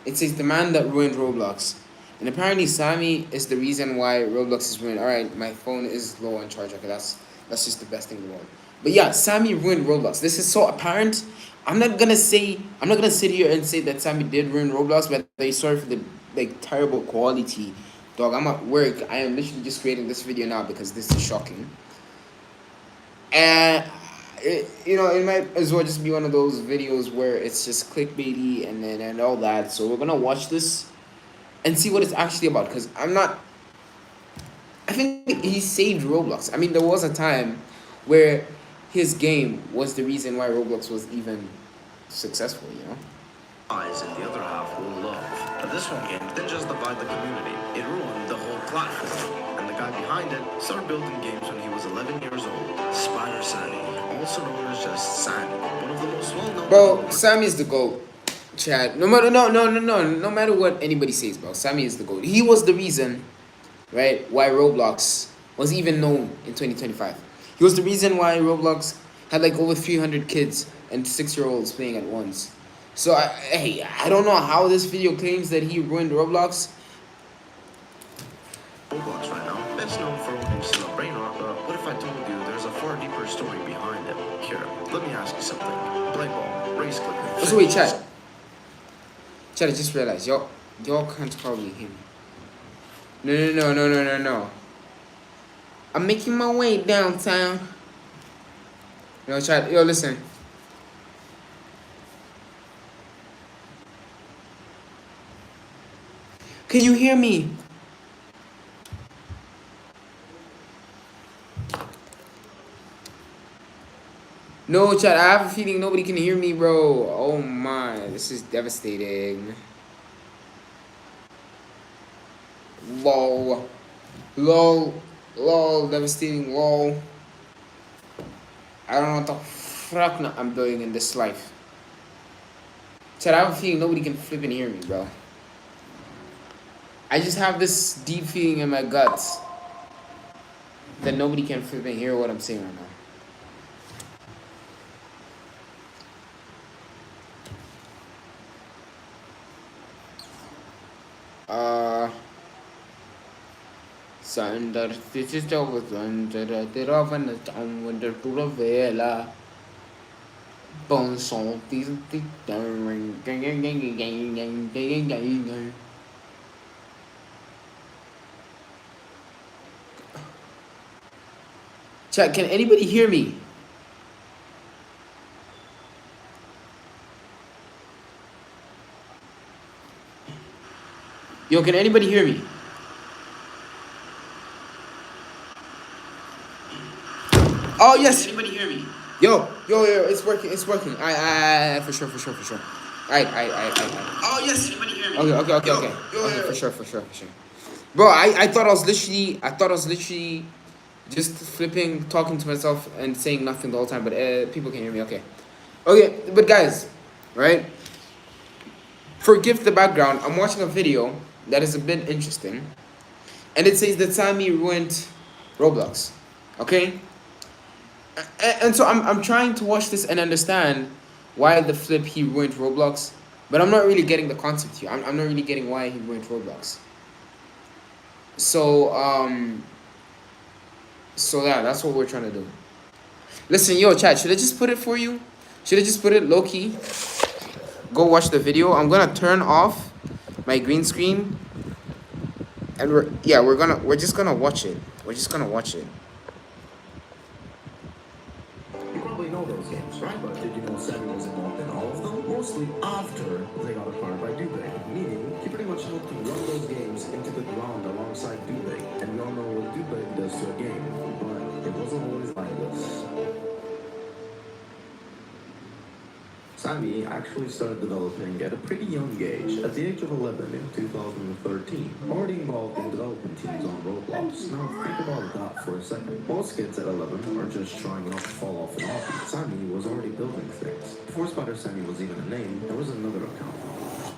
It says the man that ruined Roblox. And apparently Sammy is the reason why Roblox is ruined. Alright, my phone is low on charge. Okay, that's just the best thing in the world. But yeah, Sammy ruined Roblox. This is so apparent. I'm not gonna sit here and say that Sammy did ruin Roblox, but they sorry for the like terrible quality. Dog, I'm at work. I am literally just creating this video now because this is shocking. And it might as well just be one of those videos where it's just clickbaity and all that. So we're gonna watch this and see what it's actually about. Because I think he saved Roblox. I mean, there was a time where his game was the reason why Roblox was even successful. Eyes and the other half will love. But this one game didn't just divide the community, it ruined the whole platform. And the guy behind it started building games when he was 11 years old. Spider Sandy, also known as just Sandy, one of the most well-known. Bro, Sammy is the GOAT. Chad. No matter what anybody says, bro, Sammy is the GOAT. He was the reason, right, why Roblox was even known in 2025. He was the reason why Roblox had like over 300 kids and 6-year-olds playing at once. So I don't know how this video claims that he ruined Roblox. Roblox right now, best known for owning still a brain rot, but what if I told you there's a far deeper story behind it? Here, let me ask you something. Blind ball, race clicker. So wait, Chad, I just realized y'all can't probably hear me. No. I'm making my way downtown. Chad, listen. Can you hear me? No, Chad, I have a feeling nobody can hear me, bro. Oh my, this is devastating. Lol, devastating, lol. I don't know what the fuck I'm doing in this life. Chad, I have a feeling nobody can flipping hear me, bro. I just have this deep feeling in my guts that nobody can flipping hear what I'm saying right now. Sander, this is over under the oven, the town when the tour vela. Bon son, these gang. Chat, can anybody hear me? Yo, can anybody hear me? Oh yes. Can anybody hear me? Yo, it's working. I for sure. Alright. Oh yes. Anybody hear me? Okay. Okay, for sure. Bro, I thought I was literally just flipping, talking to myself and saying nothing the whole time, but people can hear me. Okay, but guys, right? Forgive the background. I'm watching a video that is a bit interesting, and it says that Sammy ruined Roblox. Okay. And so I'm trying to watch this and understand why the flip he ruined Roblox, but I'm not really getting the concept here. I'm not really getting why he ruined Roblox. So yeah, that's what we're trying to do. Listen, yo, chat, should I just put it for you? Should I just put it low key? Go watch the video. I'm gonna turn off my green screen, and we're just gonna watch it. Those games, right? But did you know Sammy was involved in all of them? Mostly after they got acquired by Dubay. Meaning, he pretty much helped to run those games into the ground alongside Dubay. And we all know what Dubay does to a game. But it wasn't always like this. Sammy actually started developing at a pretty young age, at the age of 11 in 2013, already involved in development teams on Roblox. Now think about that for a second. Most kids at 11 are just trying not to fall off an hobby. Sammy was already building things. Before Spider Sammy was even a name, there was another account.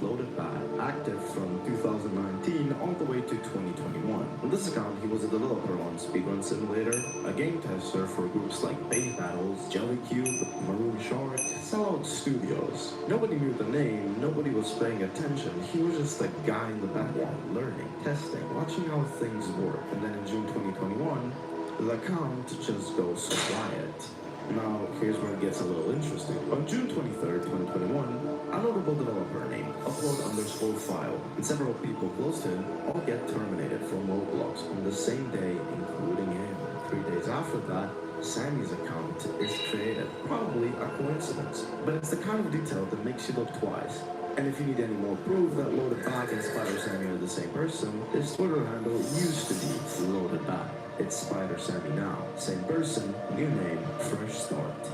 Loaded Bad active from 2019 all the way to 2021. On this account, he was a developer on Speedrun Simulator, a game tester for groups like Base Battles, Jellycube, Maroon Shark, Sellout Studios. Nobody knew the name, nobody was paying attention. He was just a guy in the background, learning, testing, watching how things work. And then in June 2021, the account just goes quiet. Now, here's where it gets a little interesting. On June 23rd, 2021, a notable developer named upload_file and several people close to him all get terminated from Roblox on the same day, including him. 3 days after that, Sammy's account is created. Probably a coincidence, but it's the kind of detail that makes you look twice. And if you need any more proof that Loaded Back and Spider Sammy are the same person, his Twitter handle used to be Loaded Back. It's Spider Sammy now. Same person, new name, fresh start.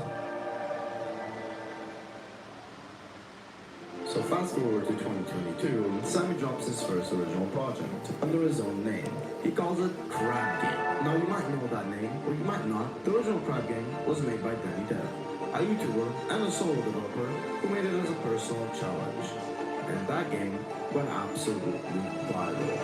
So fast forward to 2022, Sammy drops his first original project under his own name. He calls it Crab Game. Now you might know that name, or you might not. The original Crab Game was made by Danny Dev, a YouTuber and a solo developer who made it as a personal challenge. And that game went absolutely viral.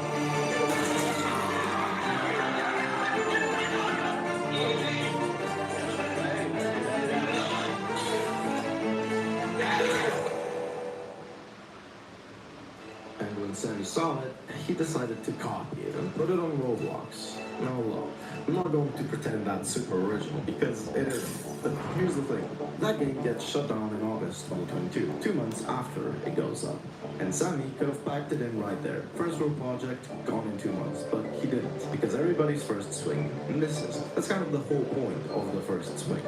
And when Sammy saw it, he decided to copy it and put it on Roblox. Now look, I'm not going to pretend that's super original, because it is. But here's the thing. That game gets shut down in August 2022, 2 months after it goes up. And Sammy could have packed it in right there. First real project, gone in 2 months. But he didn't, because everybody's first swing misses. That's kind of the whole point of the first swing.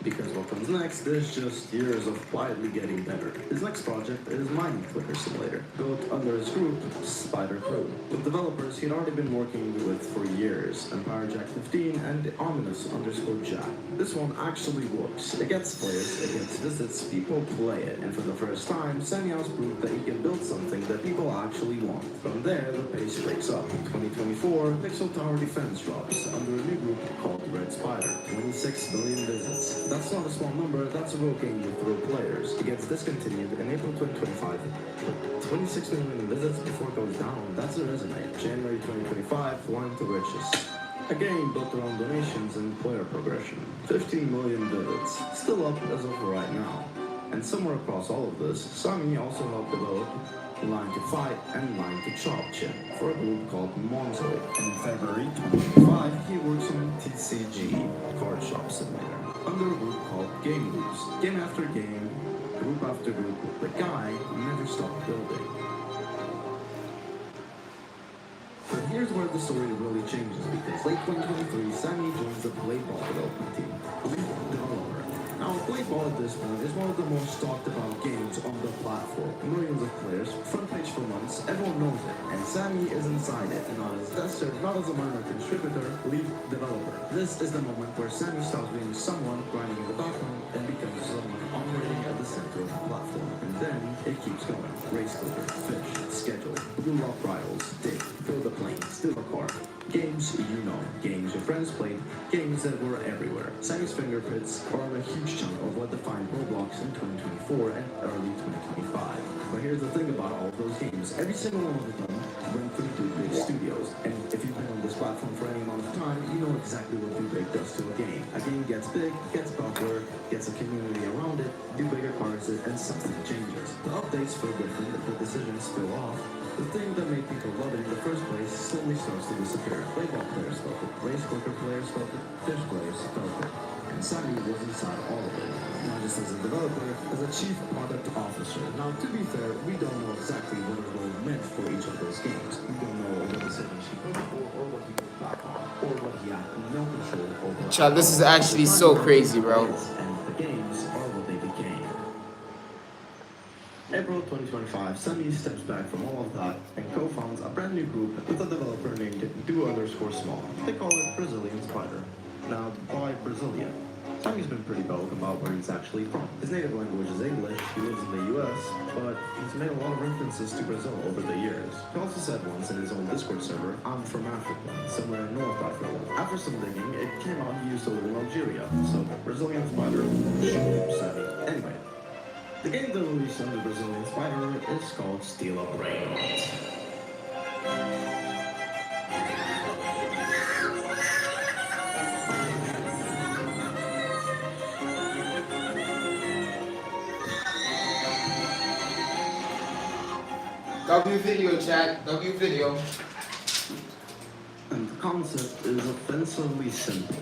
Because what comes next is just years of quietly getting better. His next project is Mining Clicker Simulator, built under his group, Spider Crew, with developers he'd already been working with for years, EmpireJack15 and Ominous_Jack. This one actually works. It gets players, it gets visits, people play it, and for the first time, Sammy has proved that he can build something that people actually want. From there, the pace breaks up. In 2024, Pixel Tower Defense drops under a new group called Red Spider, 26 million visits. That's not a small number, that's a real game with real players. It gets discontinued in April 2025. But 26 million visits before it goes down, that's a resume. January 2025, Line to Riches. A game built around donations and player progression. 15 million visits. Still up as of right now. And somewhere across all of this, Sammy also helped develop Line to Fight and Line to Chop Chip for a group called Monzo. In February 2025, he works on TCG, Card Shop Simulator, under a group called Game Loops. Game after game, group after group, the guy never stopped building. But here's where the story really changes, because late 2023, Sammy joins the Play Ball development team, lead developer. Now, Play Ball at this point is one of the most talked about games on the platform. Millions of players, front page for months, everyone knows it. And Sammy is inside it, and not as a tester, not as a minor contributor, lead developer. This is the moment where Sammy stops being someone grinding in the background and becomes someone operating at the center of the platform. And then it keeps going. Race clicker, fish, schedule, blue rock rivals, dig, build a plane, steal a car. Games you know, games your friends played, games that were everywhere. Sammy's fingerprints are on a huge chunk of what defined Roblox in 2024 and early 2025. But here's the thing about all of those games. Every single one of them went through two big studios. And if you've been on this platform for any amount of time, you know exactly what Do Big does to a game. A game gets big, gets popular, gets a community around it, Do Bigger cards it, and something changes. The updates feel different, the decisions spill off. The thing that made people love it in the first place slowly starts to disappear. Play Ball players felt it, Race Clicker players felt it, Fish players felt it. And Sammy was inside all of it, not just as a developer, as a chief product officer. Now, to be fair, we don't know exactly what his role meant for each of those games. We don't know what decisions he put for, or what he put back on, or what he had no control over. Child, this is actually so crazy, bro. And the games are what they became. April 2025, Sammy steps back from all of that and co-founds a brand new group with a developer named Do_Small. They call it Brazilian Spider. Now, why Brazilian? Sammy's been pretty vogue about where he's actually from. His native language is English, he lives in the US, but he's made a lot of references to Brazil over the years. He also said once in his own Discord server, I'm from Africa, somewhere in North Africa. After some digging, it came out he used to live in Algeria, so Brazilian Spider, Sammy. Anyway. The game that released under Brazilian Spider It's called Steal a Brainrot. W video, chat. W video. And the concept is offensively simple.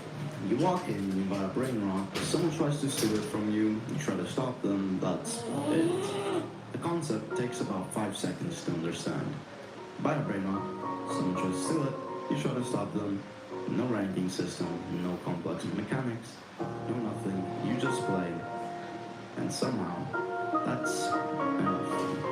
You walk in, you buy a brainrot, someone tries to steal it from you, you try to stop them, that's it. The concept takes about 5 seconds to understand. Buy a brainrot, someone tries to steal it, you try to stop them. No ranking system, no complex mechanics, no nothing, you just play. And somehow, that's enough.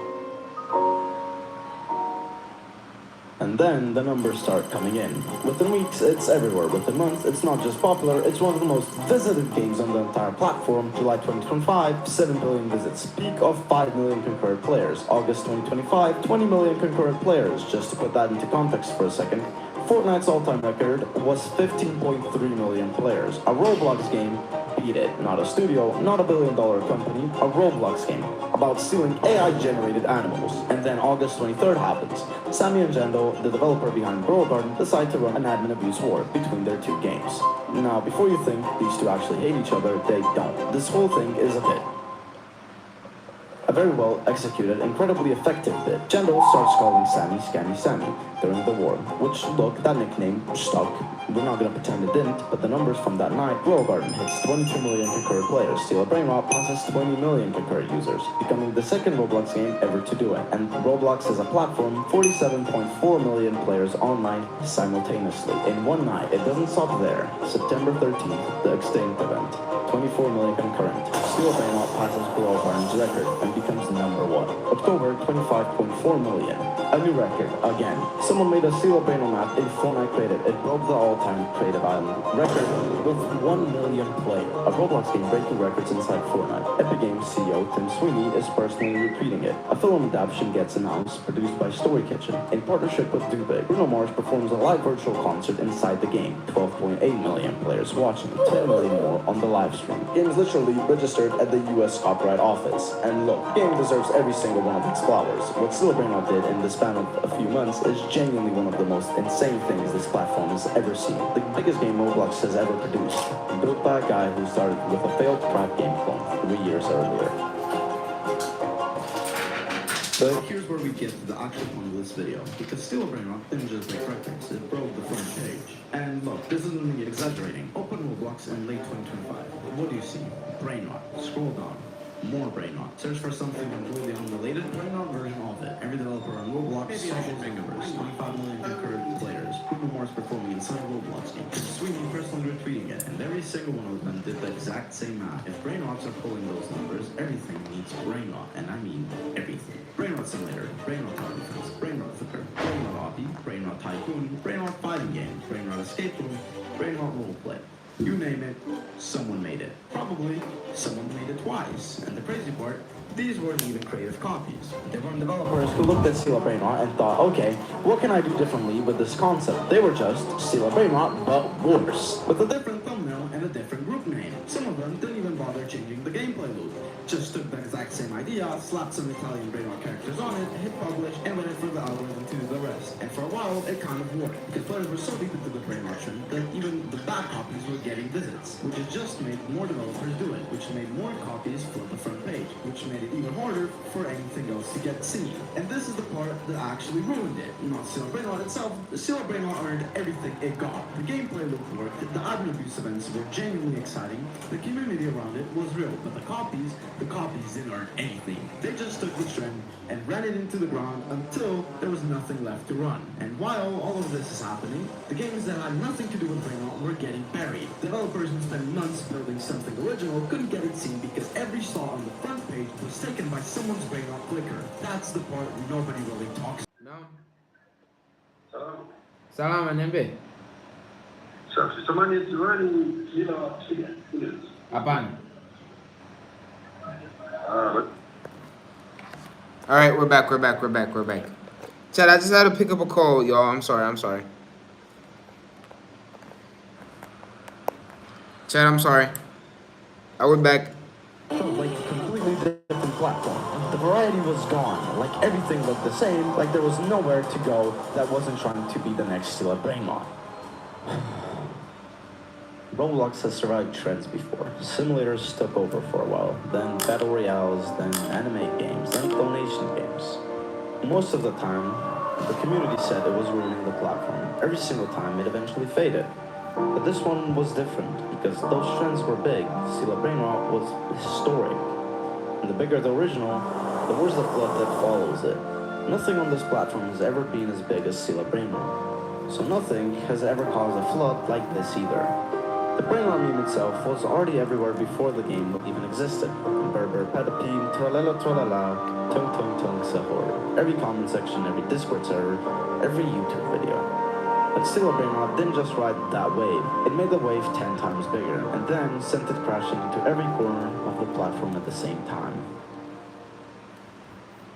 And then the numbers start coming in. Within weeks, it's everywhere. Within months, it's not just popular, it's one of the most visited games on the entire platform. July 2025, 7 billion visits. Peak of 5 million concurrent players. August 2025, 20 million concurrent players. Just to put that into context for a second, Fortnite's all-time record was 15.3 million players. A Roblox game beat it. Not a studio, not a billion-dollar company, a Roblox game about stealing AI-generated animals. And then August 23rd happens. Sammy and Jendo, the developer behind Grow Garden, decide to run an admin abuse war between their two games. Now, before you think these two actually hate each other, they don't. This whole thing is a bit. A very well executed, incredibly effective bit. Jendo starts calling Sammy Scammy Sammy during the war, which, look, that nickname stuck. We're not gonna pretend it didn't, but the numbers from that night, Grow Garden hits 22 million concurrent players. Steal a Brainrot passes 20 million concurrent users, becoming the second Roblox game ever to do it. And Roblox is a platform, 47.4 million players online simultaneously. In one night, it doesn't stop there. September 13th, the Extinct event, 24 million concurrent. Steal a Brainrot passes Grow Garden's record and becomes number one. October, 25.4 million. A new record, again. Someone made a Steal a Brainrot map in Fortnite Creative. It broke the all-time Creative Island record with 1 million players. A Roblox game breaking records inside Fortnite. Epic Games CEO Tim Sweeney is personally repeating it. A film adaptation gets announced, produced by Story Kitchen. In partnership with Dubé, Bruno Mars performs a live virtual concert inside the game. 12.8 million players watching, 10 million more on the live stream. Game is literally registered at the US Copyright Office. And look, the game deserves every single one of its flowers. What Steal a Brainrot did in the span of a few months is genuinely one of the most insane things this platform has ever seen. The biggest game Roblox has ever produced, built by a guy who started with a failed crap game clone 3 years earlier. But here's where we get to the actual point of this video, because Steal a Brainrot didn't just break records, it broke the front page. And look, this isn't me exaggerating. Open Roblox in late 2025. What do you see? Brainrot. Scroll down. More Brainrot. Search for something completely unrelated. Brainrot version of it. Every developer on Roblox, social numbers, 25 million concurrent players. Bruno Mars performing inside a Roblox game. Sweeney personally retweeting it, and every single one of them did the exact same math. If Brainrots are pulling those numbers, everything needs Brainrot, and I mean everything. Brainrot Simulator, Brainrot Tower Defense, Brainrot Flicker, Brainrot Obby, Brainrot Tycoon, Brainrot Fighting Game, Brainrot Escape Room, Brainrot Roleplay. You name it, someone made it. Probably, someone made it twice. And the crazy part, these weren't even creative copies. They were developers who looked at Steal a Brainrot and thought, okay, what can I do differently with this concept? They were just Steal a Brainrot, but worse. With a different thumbnail and a different group name. Some of them didn't even bother changing the gameplay loop. Just took the exact same idea, slapped some Italian Brainrot characters on it, hit publish, and waited for the algorithm to do the rest. And for a while, it kind of worked, because players were so deep into the Brainrot trend that even the bad copies were getting visits, which has just made more developers do it, which made more copies flip the front page, which made it even harder for anything else to get seen. And this is the part that actually ruined it. Not Steal a Brainrot itself, Steal a Brainrot earned everything it got. The gameplay loop worked, the admin abuse events were genuinely exciting, the community around it was real, but the copies didn't earn anything. They just took the trend and ran it into the ground until there was nothing left to run. And while all of this is happening, the games that had nothing to do with Brainrot were getting buried. Developers who spent months building something original couldn't get it seen because every slot on the front page was taken by someone's Brainrot clicker. That's the part nobody really talks about. Salam annembe. Apaan? Alright, we're back. Chad, I just had to pick up a call, y'all. I'm sorry. Chad, I'm sorry. I went back. like a completely different platform. The variety was gone. Like everything looked the same, like there was nowhere to go that wasn't trying to be the next Steal Brain Rot. Roblox has survived trends before. Simulators took over for a while, then battle royales, then anime games, then donation games. Most of the time, the community said it was ruining the platform. Every single time, it eventually faded. But this one was different, because those trends were big. Steal Brain Rot was historic. And the bigger the original, the worse the flood that follows it. Nothing on this platform has ever been as big as Steal Brain Rot. So nothing has ever caused a flood like this either. The Brain Rot meme itself was already everywhere before the game even existed. Berber, Pedapine, Tralala Tralala, Tung Tung Tung Sahur. Every comment section, every Discord server, every YouTube video. But Steal Brain Rot didn't just ride that wave, it made the wave 10 times bigger, and then sent it crashing into every corner of the platform at the same time.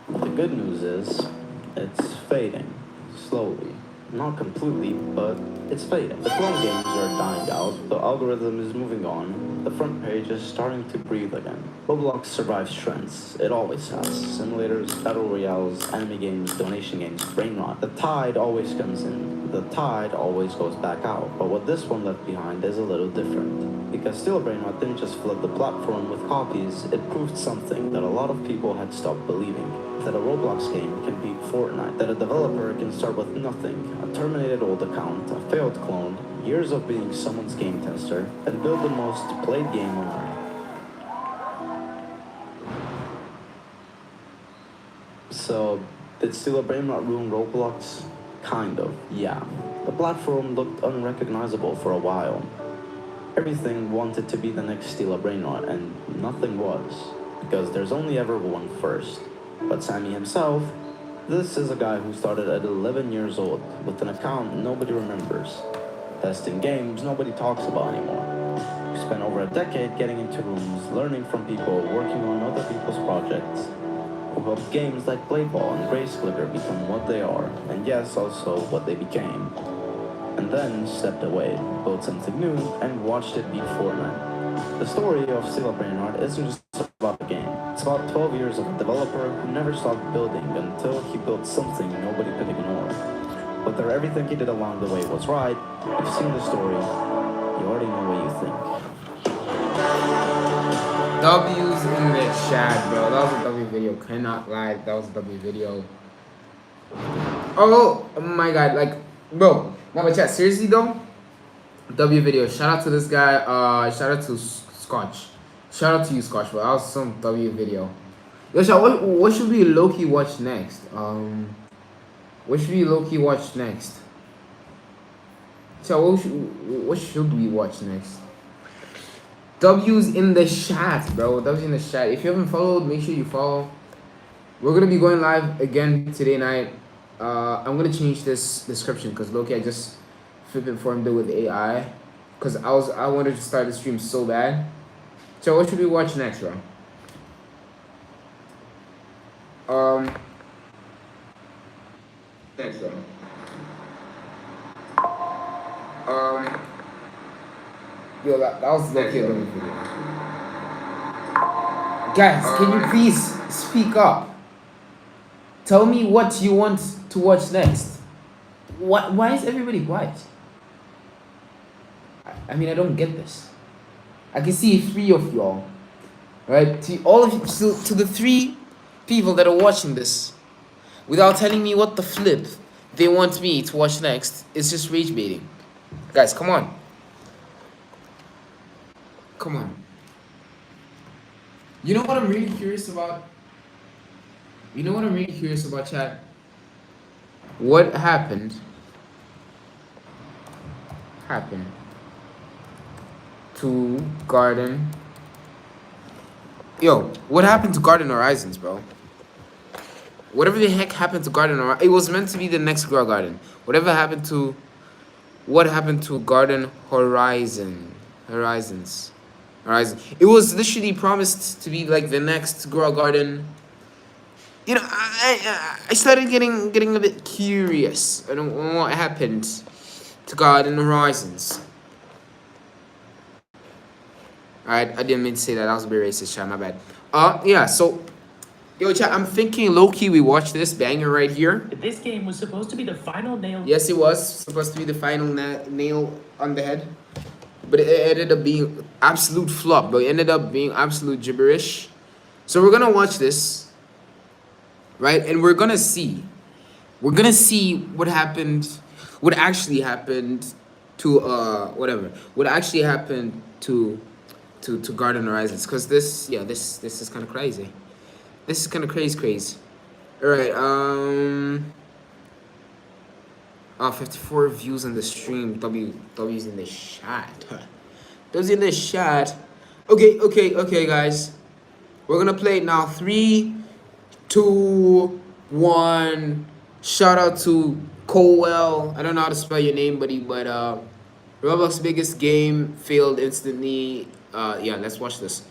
The good news is, it's fading, slowly. Not completely, but it's fading. The clone games are dying out, the algorithm is moving on, the front page is starting to breathe again. Roblox survives trends, it always has. Simulators, battle royales, anime games, donation games, brain rot. The tide always comes in, the tide always goes back out. But what this one left behind is a little different. Because Steal Brain Rot didn't just flood the platform with copies, it proved something that a lot of people had stopped believing. That a Roblox game can beat Fortnite, that a developer can start with nothing, a terminated old account, a failed clone, years of being someone's game tester, and build the most played game on Earth. So, did Steal Brain Rot ruin Roblox? Kind of, yeah. The platform looked unrecognizable for a while. Everything wanted to be the next Steal Brain Rot, and nothing was, because there's only ever one first. But Sammy himself, this is a guy who started at 11 years old, with an account nobody remembers, testing games nobody talks about anymore. He spent over a decade getting into rooms, learning from people, working on other people's projects, who helped games like Blade Ball and Grace Glitter become what they are, and yes, also what they became. And then stepped away, built something new, and watched it beat Fortnite. The story of Steal Brain Rot isn't just about the game. It's about 12 years of a developer who never stopped building until he built something nobody could ignore. Whether everything he did along the way was right, you've seen the story, you already know what you think. W's in the chat, bro. That was a W video. Cannot lie, that was a W video. Oh my god, like, bro. No, but chat, seriously though, W video. Shout out to this guy. Shout out to Scotch. Shout out to you, Scotch, bro. That was some W video. Yo, chat, what should we low-key watch next? What should we low-key watch next? Chat, what should we watch next? W's in the chat, bro. W's in the chat. If you haven't followed, make sure you follow. We're gonna be going live again today night. I'm gonna change this description because low-key I just flipped informed it with AI. Cause I wanted to start the stream so bad. So what should we watch next, bro? Thanks, bro. Yo, that was low-key a little video. Guys, can you please speak up? Tell me what you want to watch next. Why is everybody quiet? I mean, I don't get this. I can see 3 of y'all, right? To all of you, to the 3 people that are watching this, without telling me what the flip they want me to watch next, it's just rage baiting. Guys, come on. Come on. You know what I'm really curious about? You know what I'm really curious about, chat? What happened to Garden? Yo, what happened to Garden Horizons, bro? Whatever the heck happened to Garden Horizons? It was meant to be the next Grow Garden. What happened to Garden Horizons? It was literally promised to be like the next Grow Garden. You know, I started getting a bit curious on what happened to Garden Horizons. Alright, I didn't mean to say that. That was a bit racist, chat. My bad. Yeah. So Yo, chat, I'm thinking low-key we watch this banger right here. This game was supposed to be the final nail. Yes, it was supposed to be the final nail on the head. But it ended up being absolute flop. But it ended up being absolute gibberish. So we're gonna watch this, right? And we're gonna see. We're gonna see what happened, what actually happened to whatever. What actually happened to Garden Horizons. Cause this is kinda crazy. This is kinda crazy. Alright, 54 views on the stream. W's in the chat. W's in the chat. Okay, guys. We're gonna play it now. 3, 2, 1. Shout out to Colwell. I don't know how to spell your name, buddy, but Roblox's biggest game failed instantly. Yeah, let's watch this.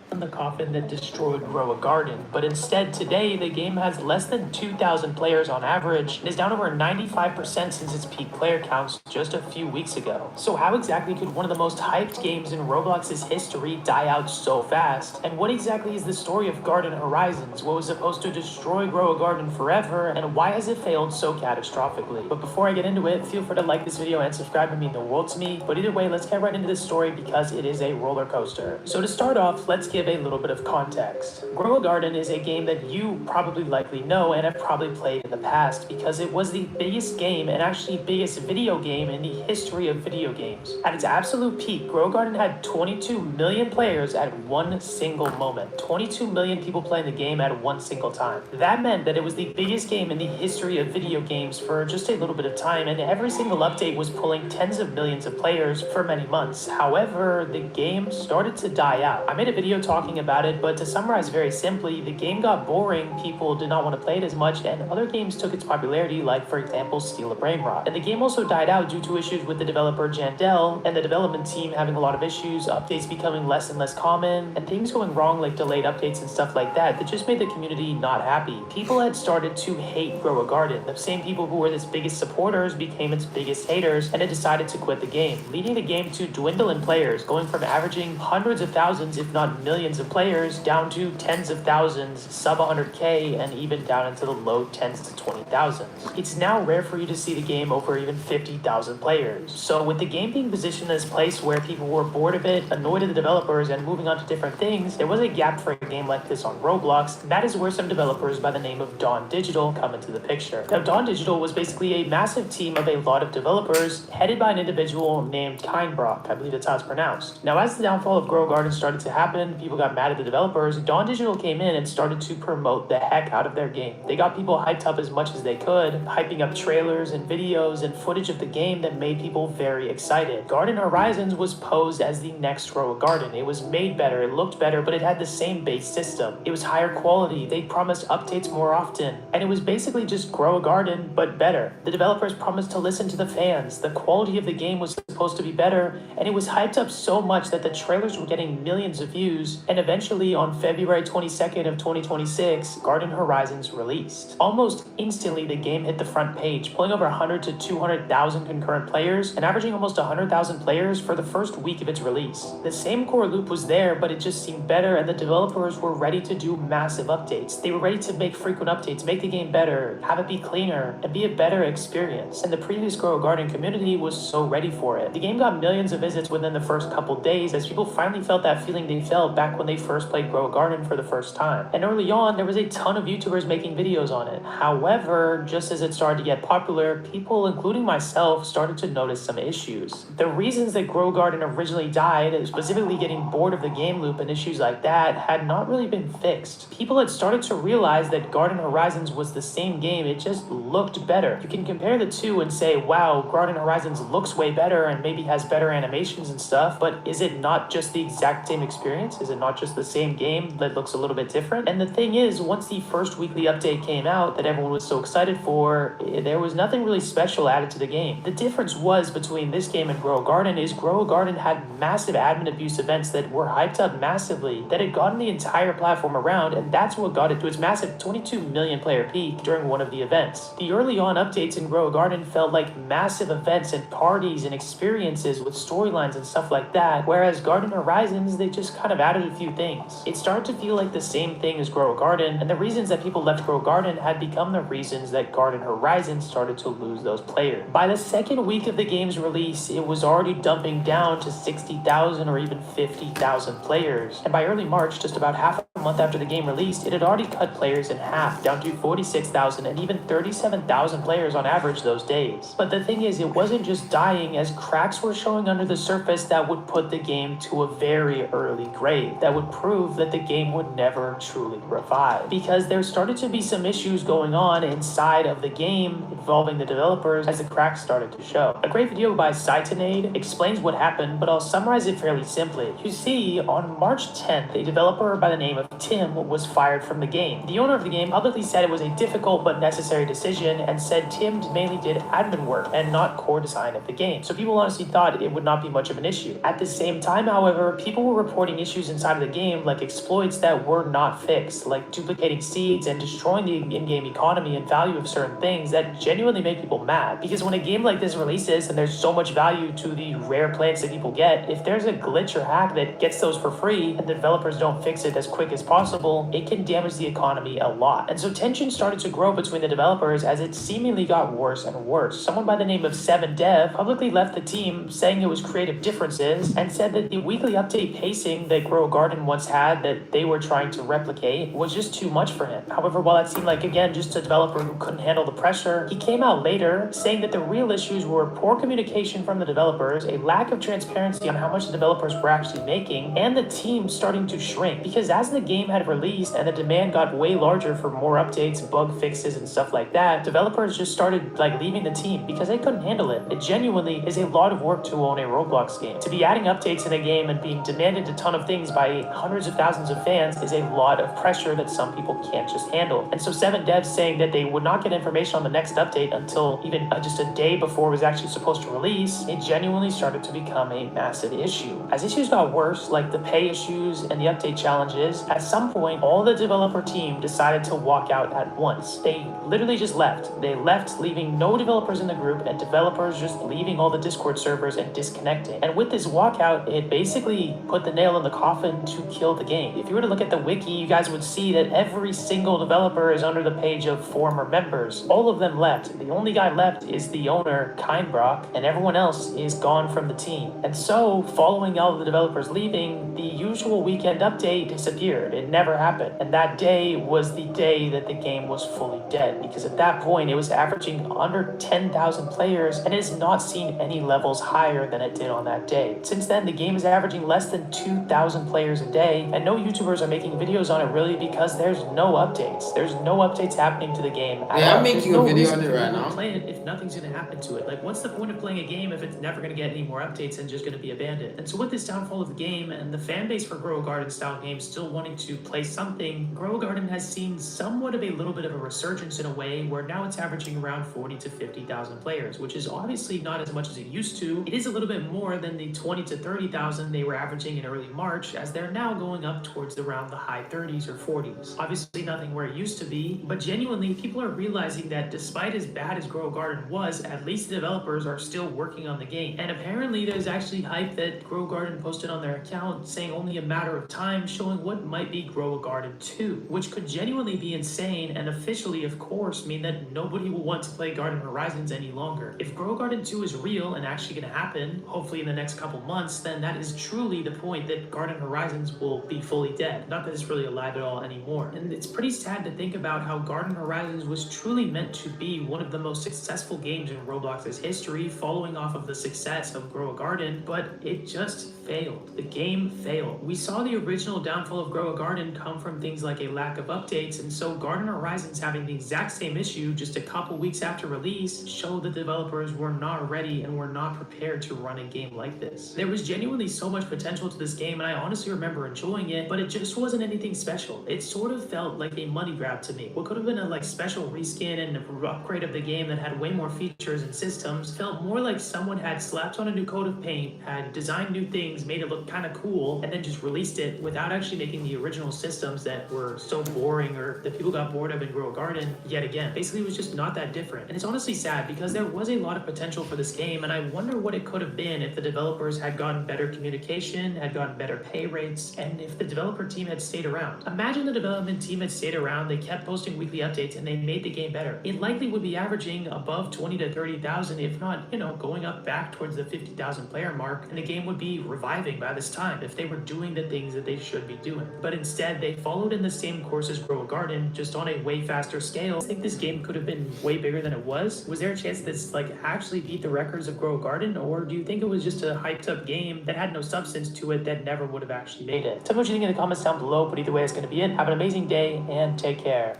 The coffin that destroyed Grow a Garden, but instead today the game has less than 2,000 players on average and is down over 95% since its peak player counts just a few weeks ago. So how exactly could one of the most hyped games in Roblox's history die out so fast? And what exactly is the story of Garden Horizons, what was supposed to destroy Grow a Garden forever, and why has it failed so catastrophically? But before I get into it, feel free to like this video and subscribe, to mean the world to me. But either way, let's get right into this story because it is a roller coaster. So to start off, let's give a little bit of context. Grow a Garden is a game that you probably likely know and have probably played in the past because it was the biggest game and actually biggest video game in the history of video games. At its absolute peak, Grow a Garden had 22 million players at one single moment. 22 million people playing the game at one single time. That meant that it was the biggest game in the history of video games for just a little bit of time, and every single update was pulling tens of millions of players for many months. However, the game started to die out. I made a video talking about it, but to summarize very simply, the game got boring, people did not want to play it as much, and other games took its popularity, like for example Steal a Brainrot. And the game also died out due to issues with the developer Jandel and the development team having a lot of issues, updates becoming less and less common, and things going wrong like delayed updates and stuff like that that just made the community not happy. People had started to hate Grow a Garden. The same people who were its biggest supporters became its biggest haters and had decided to quit the game, leading the game to dwindle in players, going from averaging hundreds of thousands if not millions of players down to tens of thousands, sub 100k, and even down into the low tens to 20,000. It's now rare for you to see the game over even 50,000 players. So with the game being positioned as a place where people were bored of it, annoyed at the developers, and moving on to different things, there was a gap for a game like this on Roblox. That is where some developers by the name of Dawn Digital come into the picture. Now, Dawn Digital was basically a massive team of a lot of developers headed by an individual named Kindbrock. I believe that's how it's pronounced. Now, as the downfall of Grow a Garden started to happen, people got mad at the developers. Dawn Digital came in and started to promote the heck out of their game. They got people hyped up as much as they could, hyping up trailers and videos and footage of the game that made people very excited. Garden Horizons was posed as the next Grow a Garden. It was made better, it looked better, but it had the same base system. It was higher quality, they promised updates more often, and it was basically just Grow a Garden, but better. The developers promised to listen to the fans, the quality of the game was supposed to be better, and it was hyped up so much that the trailers were getting millions of views, and eventually on February 22nd of 2026, Garden Horizons released. Almost instantly, the game hit the front page, pulling over 100 to 200,000 concurrent players and averaging almost 100,000 players for the first week of its release. The same core loop was there, but it just seemed better, and the developers were ready to do massive updates. They were ready to make frequent updates, make the game better, have it be cleaner, and be a better experience. And the previous Grow a Garden community was so ready for it. The game got millions of visits within the first couple days as people finally felt that feeling they felt back when they first played Grow a Garden for the first time. And early on, there was a ton of YouTubers making videos on it. However, just as it started to get popular, people, including myself, started to notice some issues. The reasons that Grow a Garden originally died, specifically getting bored of the game loop and issues like that, had not really been fixed. People had started to realize that Garden Horizons was the same game, it just looked better. You can compare the two and say, wow, Garden Horizons looks way better and maybe has better animations and stuff, but is it not just the exact same experience? Is it not just the same game that looks a little bit different? And the thing is, once the first weekly update came out that everyone was so excited for, there was nothing really special added to the game. The difference was between this game and Grow a Garden had massive admin abuse events that were hyped up massively, that had gotten the entire entire platform around, and that's what got it to its massive 22 million player peak during one of the events. The early on updates in Grow a Garden felt like massive events and parties and experiences with storylines and stuff like that, whereas Garden Horizons, they just kind of added a few things. It started to feel like the same thing as Grow a Garden, and the reasons that people left Grow a Garden had become the reasons that Garden Horizons started to lose those players. By the second week of the game's release, it was already dumping down to 60,000 or even 50,000 players, and by early March, just about half a month after the game released, it had already cut players in half, down to 46,000 and even 37,000 players on average those days. But the thing is, it wasn't just dying, as cracks were showing under the surface that would put the game to a very early grave, that would prove that the game would never truly revive. Because there started to be some issues going on inside of the game involving the developers as the cracks started to show. A great video by Cytonade explains what happened, but I'll summarize it fairly simply. You see, on March 10th, a developer by the name of Tim was fired from the game. The owner of the game publicly said it was a difficult but necessary decision, and said Tim mainly did admin work and not core design of the game. So people honestly thought it would not be much of an issue. At the same time, however, people were reporting issues inside of the game, like exploits that were not fixed, like duplicating seeds and destroying the in-game economy and value of certain things that genuinely make people mad. Because when a game like this releases and there's so much value to the rare plants that people get, if there's a glitch or hack that gets those for free and the developers don't fix it as quick as possible, it can damage the economy a lot. And so tension started to grow between the developers as it seemingly got worse and worse. Someone by the name of 7dev publicly left the team, saying it was creative differences, and said that the weekly update pacing that Grow a Garden once had that they were trying to replicate was just too much for him. However, while that seemed like, again, just a developer who couldn't handle the pressure, he came out later saying that the real issues were poor communication from the developers, a lack of transparency on how much the developers were actually making, and the team starting to shrink. Because as the game had released and the demand got way larger for more updates, bug fixes, and stuff like that, developers just started leaving the team because they couldn't handle it. It genuinely is a lot of work to own a Roblox game. To be adding updates in a game and being demanded a ton of things by hundreds of thousands of fans is a lot of pressure that some people can't just handle. And so 7dev saying that they would not get information on the next update until even just a day before it was actually supposed to release, it genuinely started to become a massive issue. As issues got worse, like the pay issues and the update challenges, at some point all the developer team decided to walk out at once. They literally just left. They left, leaving no developers in the group, and developers just leaving all the Discord servers and disconnecting. And with this walkout, it basically put the nail in the coffin to kill the game. If you were to look at the wiki, you guys would see that every single developer is under the page of former members. All of them left. The only guy left is the owner, Kindbrock, and everyone else is gone from the team. And so, following all of the developers leaving, the usual weekend update disappeared. It never happened. And that day was the day that the game was fully dead, because at that point it was averaging under 10,000 players and has not seen any levels higher than it did on that day. Since then, the game is averaging less than 2,000 players a day, and no YouTubers are making videos on it really because there's no updates. There's no updates happening to the game. Yeah, I'm making a video on it right now. Play it if nothing's going to happen to it. Like, what's the point of playing a game if it's never going to get any more updates and just going to be abandoned? And so with this downfall of the game and the fan base for Grow a Garden style games still wanting to play something, Grow a Garden has seen somewhat of a little bit of a resurgence in a way where now it's averaging around 40 to 50,000 players, which is obviously not as much as it used to. It is a little bit more than the 20 to 30,000 they were averaging in early March, as they're now going up towards around the high 30s or 40s. Obviously nothing where it used to be, but genuinely people are realizing that despite as bad as Grow a Garden was, at least the developers are still working on the game. And apparently there's actually hype that Grow a Garden posted on their account saying only a matter of time, showing what might be Grow a Garden 2, which could genuinely be insane and officially, of course, mean that nobody will want to play Garden Horizons any longer. If Grow a Garden 2 is real and actually going to happen, hopefully in the next couple months, then that is truly the point that Garden Horizons will be fully dead. Not that it's really alive at all anymore. And it's pretty sad to think about how Garden Horizons was truly meant to be one of the most successful games in Roblox's history, following off of the success of Grow a Garden, but it just failed. The game failed. We saw the original downfall of Grow a Garden come from things like a lack of updates, and so Garden Horizons having the exact same issue just a couple weeks after release showed that developers were not ready and were not prepared to run a game like this. There was genuinely so much potential to this game, and I honestly remember enjoying it, but it just wasn't anything special. It sort of felt like a money grab to me. What could have been a special reskin and upgrade of the game that had way more features and systems felt more like someone had slapped on a new coat of paint, had designed new things, made it look kind of cool, and then just released it without actually actually making the original systems that were so boring or that people got bored of in Grow a Garden yet again. Basically, it was just not that different. And it's honestly sad because there was a lot of potential for this game, and I wonder what it could have been if the developers had gotten better communication, had gotten better pay rates, and if the developer team had stayed around. Imagine the development team had stayed around, they kept posting weekly updates, and they made the game better. It likely would be averaging above 20 to 30,000, if not, going up back towards the 50,000 player mark, and the game would be reviving by this time if they were doing the things that they should be doing. But instead, they followed in the same course as Grow a Garden, just on a way faster scale. I think this game could have been way bigger than it was. Was there a chance this actually beat the records of Grow a Garden, or do you think it was just a hyped up game that had no substance to it that never would have actually made it? Tell me what you think in the comments down below, but either way, it's going to be it. Have an amazing day, and take care.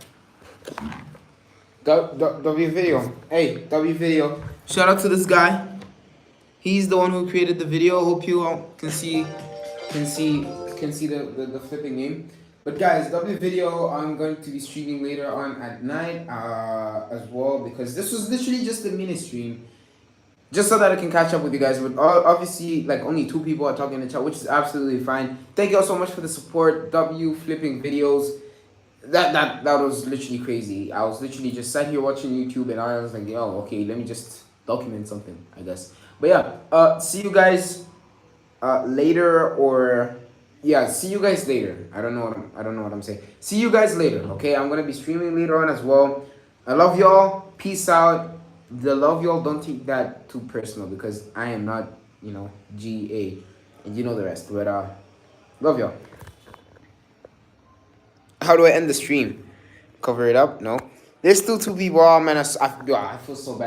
W video. Hey, W video. Shout out to this guy. He's the one who created the video. Hope you all can see the flipping name. But guys, W video, I'm going to be streaming later on at night as well, because this was literally just a mini stream, just so that I can catch up with you guys. But obviously, only 2 people are talking in the chat, which is absolutely fine. Thank you all so much for the support. W flipping videos. That was literally crazy. I was literally just sat here watching YouTube, and I was like, yo, okay, let me just document something, I guess. But yeah, see you guys later, or yeah, see you guys later. I don't know what I'm saying. See you guys later. Okay, I'm gonna be streaming later on as well. I love y'all. Peace out. The love y'all, don't take that too personal, because I am not, GA, and you know the rest. But love y'all. How do I end the stream? Cover it up? No. There's still 2 people. Oh man, I feel so bad.